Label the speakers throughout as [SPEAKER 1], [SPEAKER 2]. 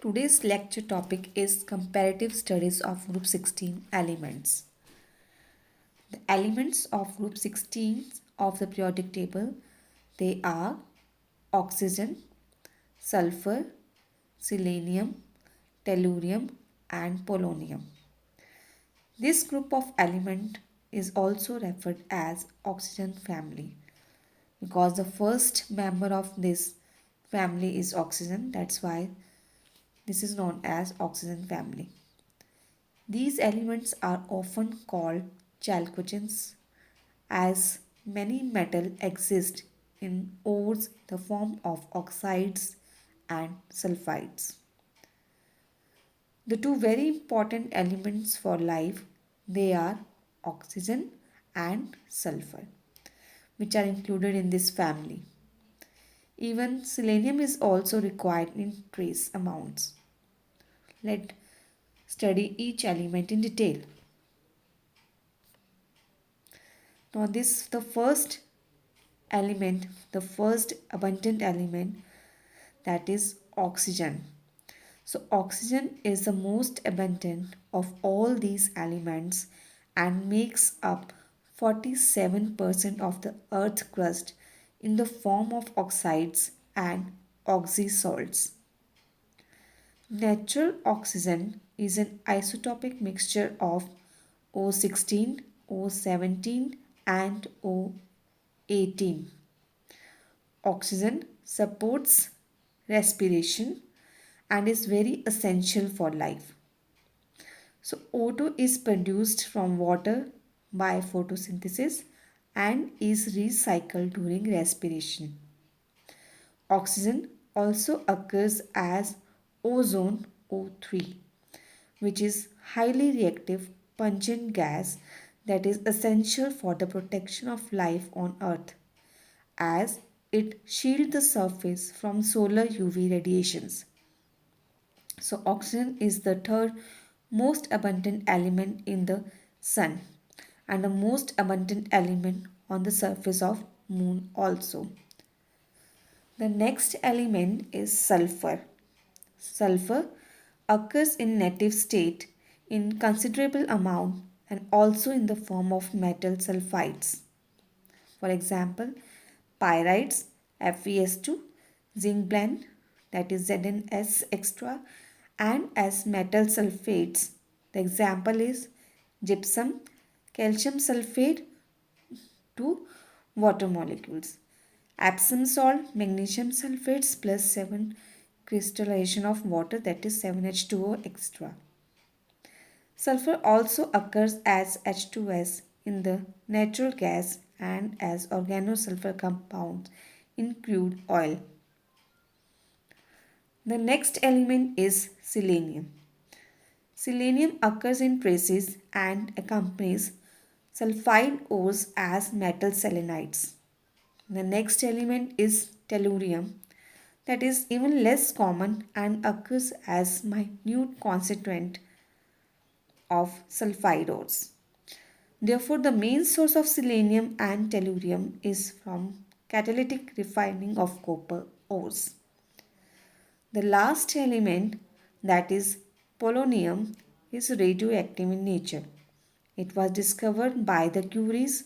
[SPEAKER 1] Today's lecture topic is comparative studies of group 16 elements. The elements of group 16 of the periodic table, they are oxygen, sulfur, selenium, tellurium and polonium. This group of element is also referred as oxygen family because the first member of this family is oxygen. That's why this is known as oxygen family. These elements are often called chalcogens as many metals exist in ores in the form of oxides and sulfides. The two very important elements for life, they are oxygen and sulfur, which are included in this family. Even selenium is also required in trace amounts. Let's study each element in detail. Now this the first element, the first abundant element, that is oxygen. So oxygen is the most abundant of all these elements and makes up 47% of the earth crust in the form of oxides and oxysalts. Natural oxygen is an isotopic mixture of O16, O17 and O18. Oxygen supports respiration and is very essential for life. So O2 is produced from water by photosynthesis and is recycled during respiration. Oxygen also occurs as ozone O3, which is highly reactive pungent gas that is essential for the protection of life on earth as it shields the surface from solar UV radiations. So oxygen is the third most abundant element in the sun and the most abundant element on the surface of moon also. The next element is sulfur. Sulfur occurs in native state in considerable amount and also in the form of metal sulfides. For example, pyrites FeS2, zinc blende that is ZnS extra and as metal sulfates. The example is gypsum, calcium sulfate to water molecules. Epsom salt, magnesium sulfates plus 7 crystallization of water that is 7H2O extra. Sulfur also occurs as H2S in the natural gas and as organosulfur compounds in crude oil. The next element is selenium. Selenium occurs in traces and accompanies sulfide ores as metal selenites. The next element is tellurium, that is even less common and occurs as minute constituent of sulfide ores. Therefore, the main source of selenium and tellurium is from catalytic refining of copper ores. The last element, that is polonium, is radioactive in nature. It was discovered by the Curies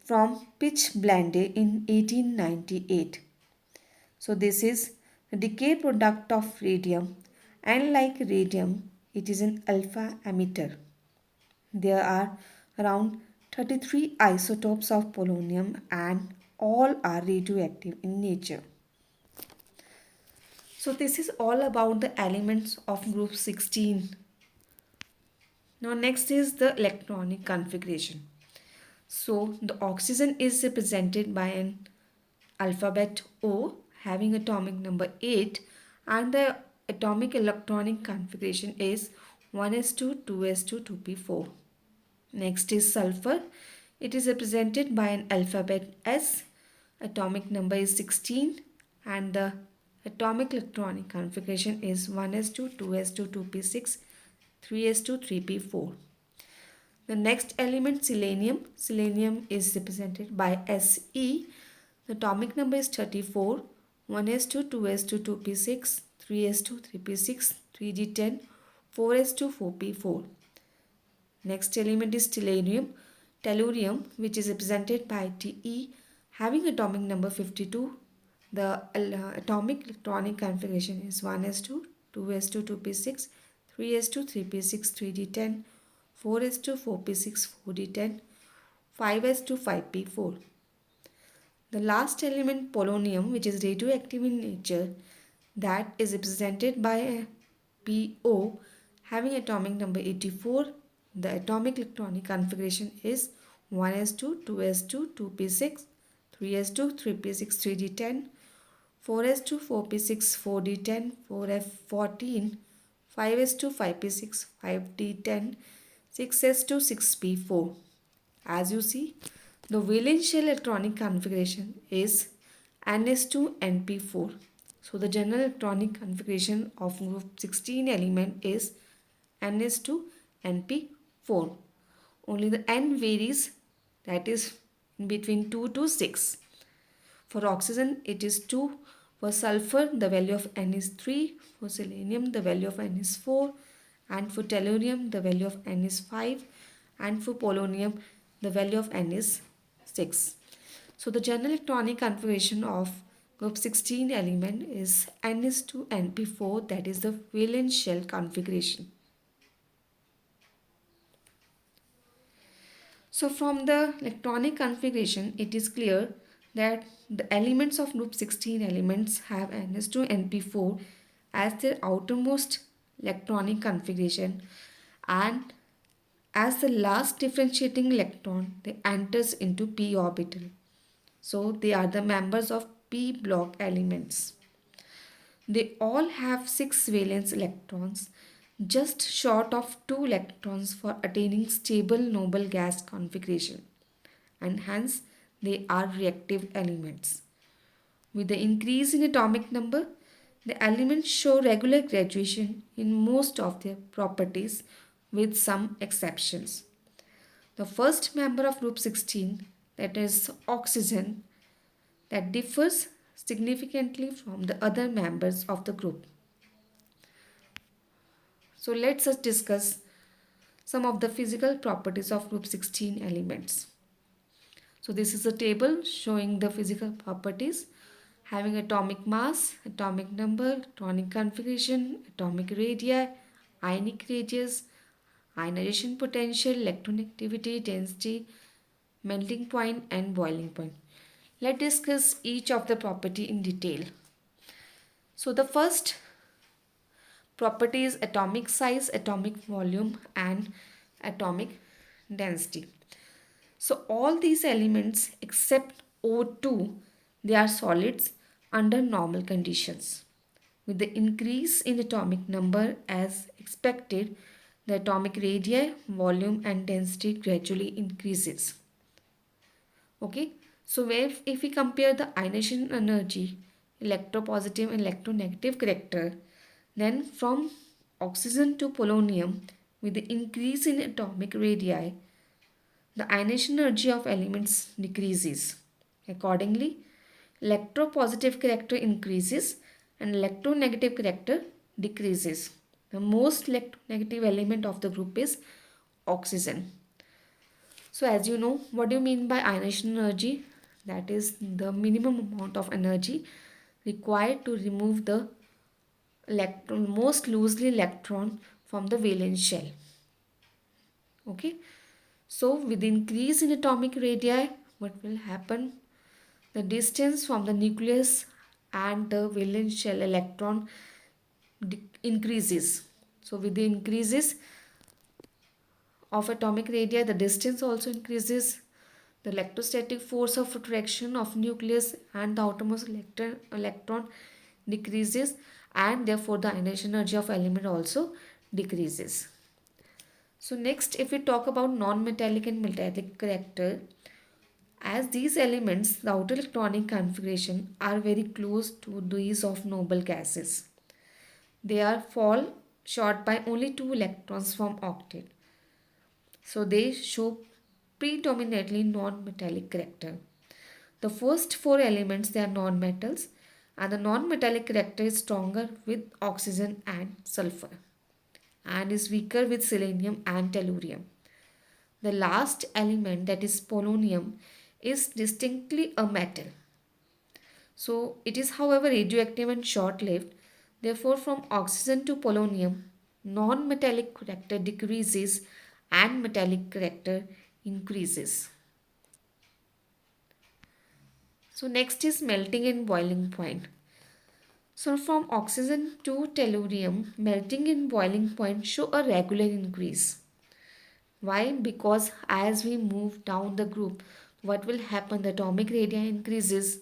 [SPEAKER 1] from pitchblende in 1898. So this is a decay product of radium and like radium, it is an alpha emitter. There are around 33 isotopes of polonium and all are radioactive in nature. So this is all about the elements of group 16. Now next is the electronic configuration. So the oxygen is represented by an alphabet O having atomic number 8 and the atomic electronic configuration is 1s2, 2s2, 2p4. Next is sulfur. It is represented by an alphabet S. Atomic number is 16 and the atomic electronic configuration is 1s2, 2s2, 2p6, 3s2, 3p4. The next element selenium. Selenium is represented by Se. The atomic number is 34, 1s2, 2s2, 2p6, 3s2 3p6 3d10 4s2 4p4. Next element is tellurium. Tellurium, which is represented by Te, having atomic number 52. The atomic electronic configuration is 1s2 2s2 2p6 3s2 3p6 3d10 4s2 4p6 4d10 5s2 5p4. The last element, polonium, which is radioactive in nature, that is represented by a Po having atomic number 84. The atomic electronic configuration is 1s2 2s2 2p6 3s2 3p6 3d10 4s2 4p6 4d10 4f14 5s2 5p6 5d10 6s2 6p4. As you see, the valence shell electronic configuration is Ns2Np4. So the general electronic configuration of group 16 element is Ns2Np4. Only the N varies, that is in between 2 to 6. For oxygen it is 2. For sulfur the value of N is 3. For selenium the value of N is 4. And for tellurium the value of N is 5. And for polonium the value of N is 6. So the general electronic configuration of group 16 element is Ns2Np4, that is the valence shell configuration. So from the electronic configuration, it is clear that the elements of group 16 elements have Ns2Np4 as their outermost electronic configuration, and as the last differentiating electron, they enters into p orbital. So they are the members of p block elements. They all have 6 valence electrons, just short of 2 electrons for attaining stable noble gas configuration, and hence they are reactive elements. With the increase in atomic number, the elements show regular graduation in most of their properties with some exceptions. The first member of group 16, that is oxygen, that differs significantly from the other members of the group. So let's just discuss some of the physical properties of group 16 elements. So this is a table showing the physical properties having atomic mass, atomic number, electronic configuration, atomic radii, ionic radius, ionization potential, electronegatividity, density, melting point and boiling point. Let's discuss each of the property in detail. So the first property is atomic size, atomic volume and atomic density. So all these elements except O2, they are solids under normal conditions. With the increase in atomic number as expected, the atomic radii, volume and density gradually increases. Okay, so if we compare the ionization energy, electropositive and electronegative character, then from oxygen to polonium, with the increase in atomic radii, the ionization energy of elements decreases. Accordingly, electropositive character increases and electronegative character decreases. The most electronegative element of the group is oxygen. So as you know, what do you mean by ionization energy? That is the minimum amount of energy required to remove the electron, most loosely electron from the valence shell. Okay. So with increase in atomic radii, what will happen? The distance from the nucleus and the valence shell electron increases. So with the increases of atomic radii, the distance also increases. The electrostatic force of attraction of nucleus and the outermost electron decreases, and therefore the ionization energy of element also decreases. So next, if we talk about non-metallic and metallic character, as these elements, the outer electronic configuration are very close to these of noble gases. They are fall short by only 2 electrons from octet. So they show predominantly non-metallic character. The first 4 elements, they are non-metals, And the non-metallic character is stronger with oxygen and sulfur and is weaker with selenium and tellurium. The last element, that is polonium, is distinctly a metal. So it is, however, radioactive and short-lived. Therefore, from oxygen to polonium, non-metallic character decreases and metallic character increases. So next is melting and boiling point. So from oxygen to tellurium, melting and boiling point show a regular increase. Why? Because as we move down the group, what will happen? The atomic radii increases,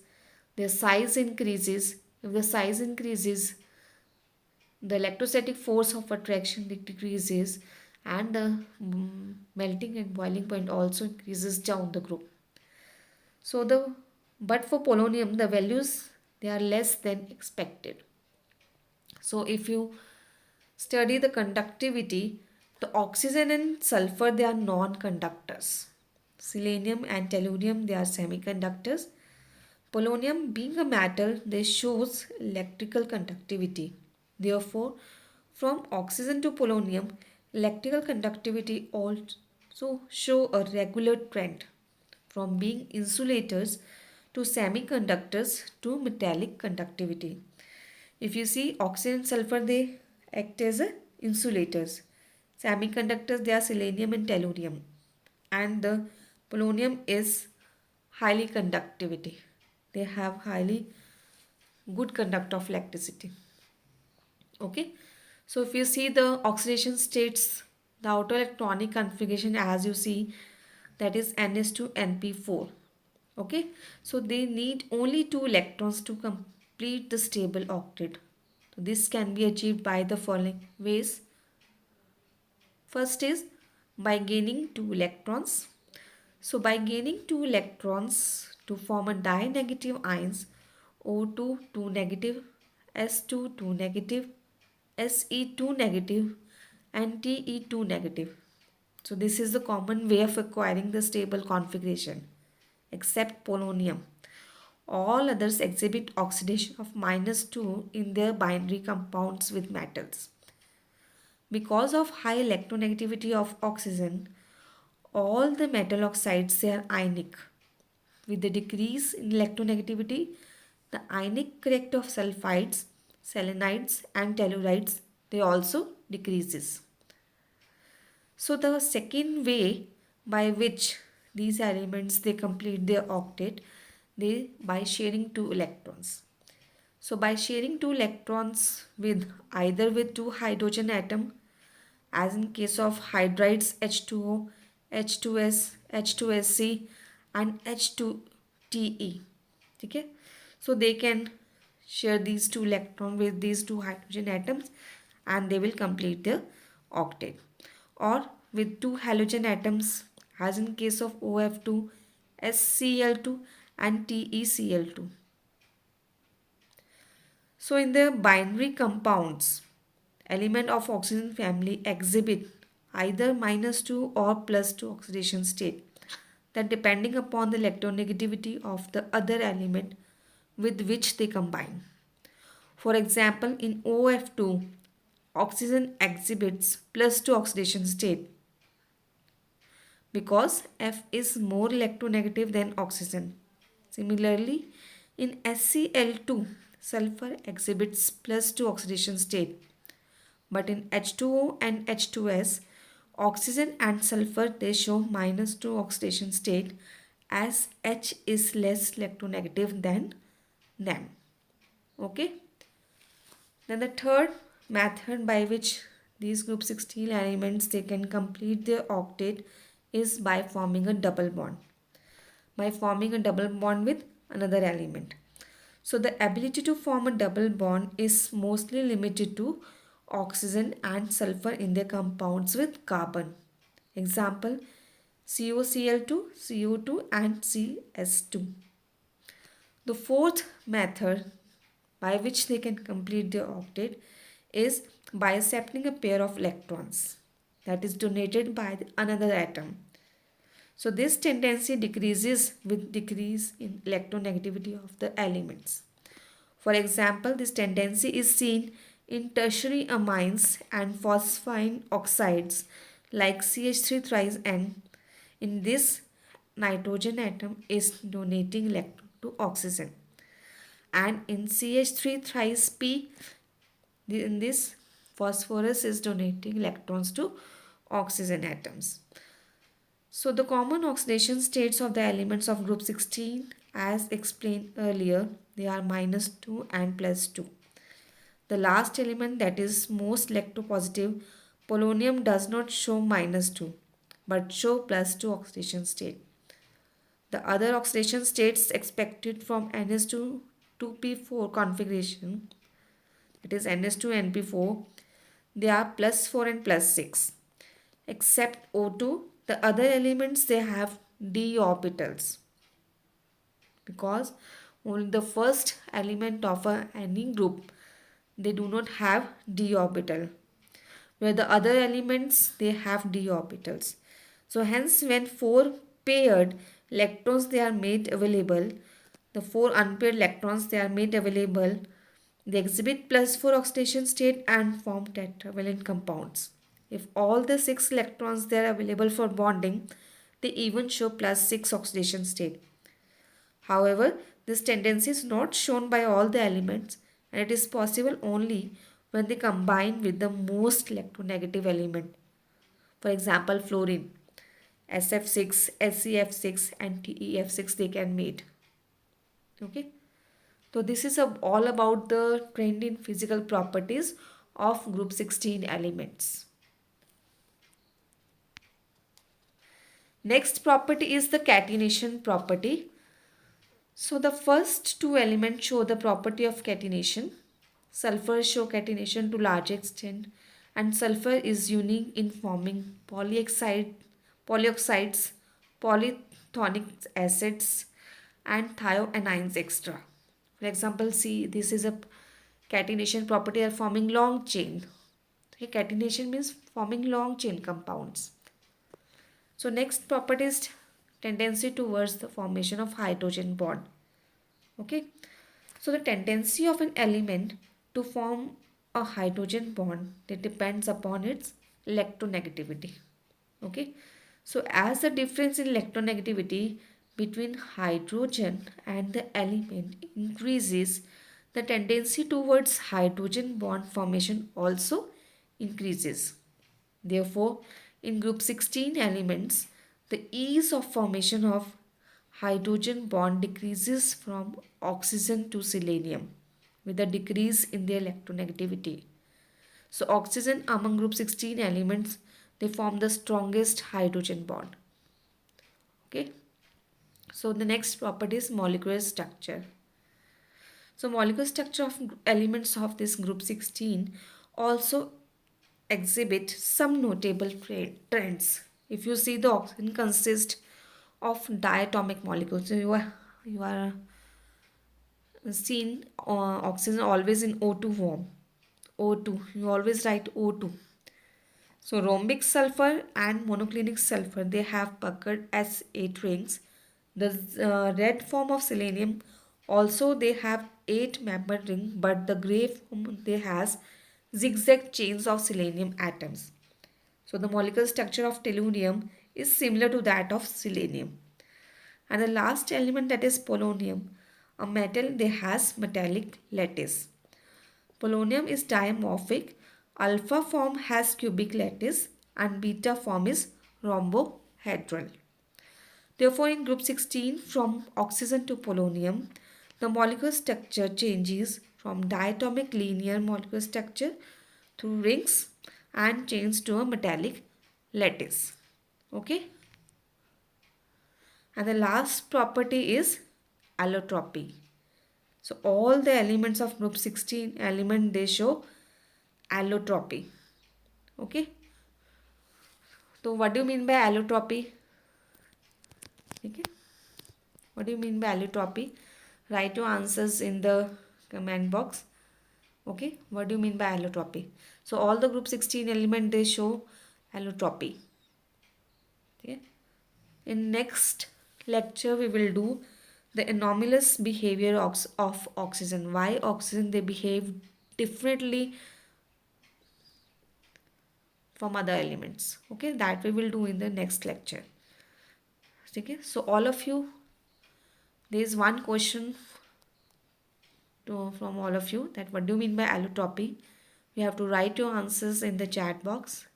[SPEAKER 1] their size increases. If the size increases, the electrostatic force of attraction decreases, and the melting and boiling point also increases down the group. So the but for polonium, the values, they are less than expected. So if you study the conductivity, the oxygen and sulfur, they are non-conductors. Selenium and tellurium, they are semiconductors. Polonium being a metal, they shows electrical conductivity. Therefore, from oxygen to polonium, electrical conductivity also show a regular trend from being insulators to semiconductors to metallic conductivity. If you see oxygen and sulfur, they act as insulators. Semiconductors, they are selenium and tellurium. And the polonium is highly conductivity. They have highly good conduct of electricity. Okay. So if you see the oxidation states, the outer electronic configuration, as you see, that is Ns2Np4. Okay. So they need only two electrons to complete the stable octet. So this can be achieved by the following ways. First is by gaining two electrons. So by gaining two electrons to form a di-negative ions, O2 2 negative, S2 2 negative, Se2 negative, and Te2 negative. So this is the common way of acquiring the stable configuration except polonium. All others exhibit oxidation of -2 in their binary compounds with metals. Because of high electronegativity of oxygen, all the metal oxides, they are ionic. With the decrease in electronegativity, the ionic character of sulfides, selenides and tellurides, they also decreases. So the second way by which these elements, they complete their octet, they by sharing two electrons. So by sharing two electrons with either with two hydrogen atom, as in case of hydrides, H2O, H2S, H2SC and H2Te. Okay? So they can share these two electrons with these two hydrogen atoms and they will complete the octet. Or with two halogen atoms, as in case of OF2, SCl2 and TeCl2. So in the binary compounds, element of oxygen family exhibit either -2 or +2 oxidation state, that depending upon the electronegativity of the other element with which they combine. For example, in OF2, oxygen exhibits +2 oxidation state because F is more electronegative than oxygen. Similarly, in SCl2, sulfur exhibits +2 oxidation state. But in H2O and H2S, oxygen and sulfur, they show -2 oxidation state as H is less electronegative than them. Okay. Then the third method by which these group 16 elements, they can complete their octet is by forming a double bond. By forming a double bond with another element. So the ability to form a double bond is mostly limited to oxygen and sulfur in their compounds with carbon. Example, COCl2, CO2 and CS2. The fourth method by which they can complete their octet is by accepting a pair of electrons that is donated by another atom. So this tendency decreases with decrease in electronegativity of the elements. For example, this tendency is seen in tertiary amines and phosphine oxides like CH3 thrice N. In this, nitrogen atom is donating electron to oxygen, and in CH3 thrice P, in this, phosphorus is donating electrons to oxygen atoms. So the common oxidation states of the elements of group 16 as explained earlier, they are -2 and +2. The last element, that is most electropositive, polonium, does not show -2 but show +2 oxidation state. The other oxidation states expected from NS2 2p4 configuration, that is NS2 NP4, they are +4 and +6. Except O2, the other elements, they have d orbitals, because only the first element of any group, they do not have d orbital, where the other elements, they have d orbitals. So hence, when four paired electrons, they are made available, the four unpaired electrons, they are made available, they exhibit +4 oxidation state and form tetravalent compounds. If all the 6 electrons, they are available for bonding, they even show +6 oxidation state. However, this tendency is not shown by all the elements, and it is possible only when they combine with the most electronegative element. For example, fluorine, SF6, SeF6 and TeF6, they can made. Okay. So this is all about the trend in physical properties of group 16 elements. Next property is the catenation property. So the first two elements show the property of catenation. Sulfur show catenation to large extent, and sulfur is unique in forming polyoxides, polythonic acids and thioanions extra. For example, see, this is a catenation property of forming long chain. Okay, catenation means forming long chain compounds. So next property is tendency towards the formation of hydrogen bond. Okay, so the tendency of an element to form a hydrogen bond, that depends upon its electronegativity. Okay, so as the difference in electronegativity between hydrogen and the element increases, the tendency towards hydrogen bond formation also increases. Therefore, in group 16 elements, the ease of formation of hydrogen bond decreases from oxygen to selenium with a decrease in their electronegativity. So oxygen among group 16 elements, they form the strongest hydrogen bond. Okay. So the next property is molecular structure. So molecular structure of elements of this group 16 also exhibit some notable trends. If you see, the oxygen consists of diatomic molecules. So you are seen oxygen always in O2 form. O2, you always write O2. So rhombic sulfur and monoclinic sulfur, they have puckered S8 rings. The red form of selenium also, they have 8 membered ring, but the gray form, they has zigzag chains of selenium atoms. So the molecular structure of tellurium is similar to that of selenium. And the last element, that is polonium, a metal, they has metallic lattice. Polonium is dimorphic. Alpha form has cubic lattice and beta form is rhombohedral. Therefore, in group 16, from oxygen to polonium, the molecular structure changes from diatomic linear molecular structure through rings and chains to a metallic lattice. Okay. And the last property is allotropy. So all the elements of group 16 element, they show allotropy. Okay. So what do you mean by allotropy? Okay. What do you mean by allotropy? Write your answers in the comment box. Okay. What do you mean by allotropy? So all the group 16 element, they show allotropy. Okay. In next lecture, we will do The anomalous behavior of oxygen. Why oxygen they behave differently from other elements. Okay, that we will do in the next lecture. Okay, so all of you, there is one question from all of you, that what do you mean by allotropy? You have to write your answers in the chat box,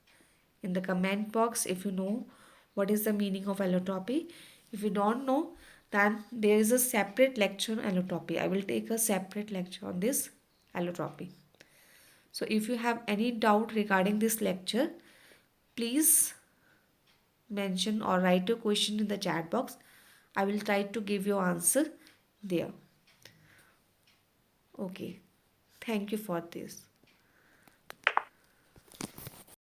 [SPEAKER 1] in the comment box, if you know what is the meaning of allotropy. If you don't know, then there is a separate lecture on allotropy. I will take a separate lecture on this allotropy. So if you have any doubt regarding this lecture, please mention or write your question in the chat box. I will try to give your answer there. Okay. Thank you for this.